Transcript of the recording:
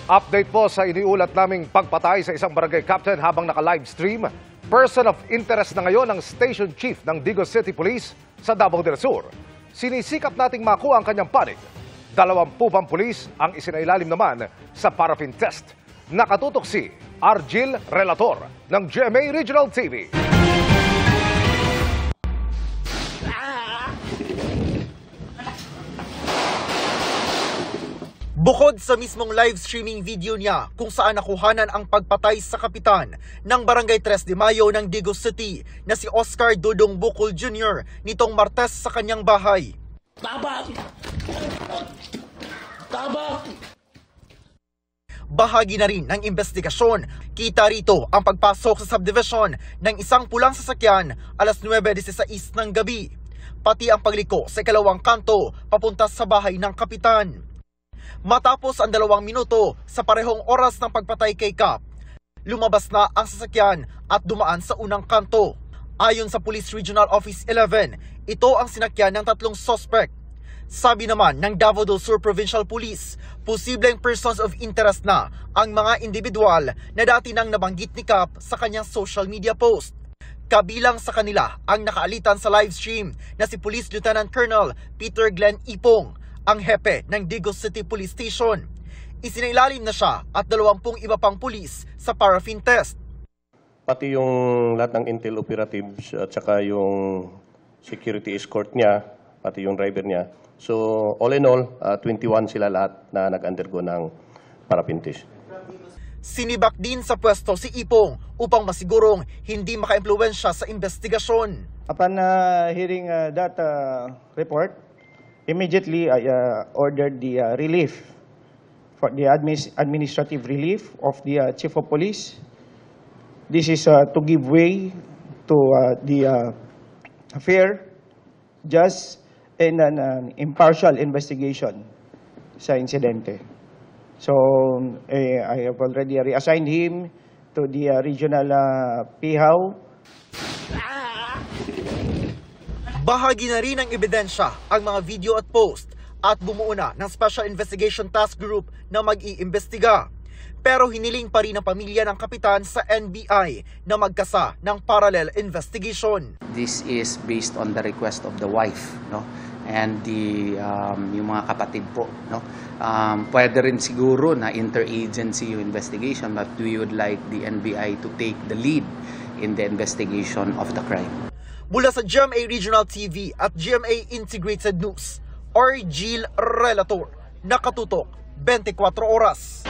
Update po sa iniulat naming pagpatay sa isang barangay captain habang naka-livestream. Person of interest na ngayon ang station chief ng Digos City Police sa Davao del Sur. Sinisikap nating makuha ang kanyang panig. 20 pang pulis ang isinailalim naman sa paraffin test. Nakatutok si Argil Relator ng GMA Regional TV. Bukod sa mismong live streaming video niya kung saan nakuhanan ang pagpatay sa kapitan ng Barangay 3 de Mayo ng Digos City na si Oscar Dudong Bukol Jr. nitong Martes sa kanyang bahay. Tabak! Tabak! Bahagi na rin ng investigasyon. Kita rito ang pagpasok sa subdivision ng isang pulang sasakyan alas 9:16 ng gabi. Pati ang pagliko sa ikalawang kanto papunta sa bahay ng kapitan. Matapos ang 2 minuto sa parehong oras ng pagpatay kay Kap, lumabas na ang sasakyan at dumaan sa unang kanto. Ayon sa Police Regional Office 11, ito ang sinakyan ng 3 suspect. Sabi naman ng Davao del Sur Provincial Police, posibleng persons of interest na ang mga individual na dati nang nabanggit ni Kap sa kanyang social media post. Kabilang sa kanila ang nakaalitan sa livestream na si Police Lieutenant Colonel Peter Glenn Ipong, ang hepe ng Digos City Police Station. Isinailalim na siya at 20 iba pang pulis sa paraffin test. Pati yung lahat ng intel operatives at saka yung security escort niya, pati yung driver niya. So all in all, 21 sila lahat na nag-undergo ng paraffin test. Sinibak din sa pwesto si Ipong upang masigurong hindi maka-impluwensya sa investigasyon. Upon hearing that report, immediately I ordered the relief, for the administrative relief of the Chief of Police. This is to give way to the fair, just, and an impartial investigation sa insidente. So I have already reassigned him to the regional PIHAW. Bahagi na rin ng ebidensya ang mga video at post at bumuo na ng Special Investigation Task Group na mag-iimbestiga. Pero hiniling pa rin ng pamilya ng kapitan sa NBI na magkasa ng parallel investigation. This is based on the request of the wife, no? And yung mga kapatid po, no? Pwede rin siguro na interagency yung investigation, but we would like the NBI to take the lead in the investigation of the crime. Mula sa GMA Regional TV at GMA Integrated News, Argil Relator, nakatutok 24 oras.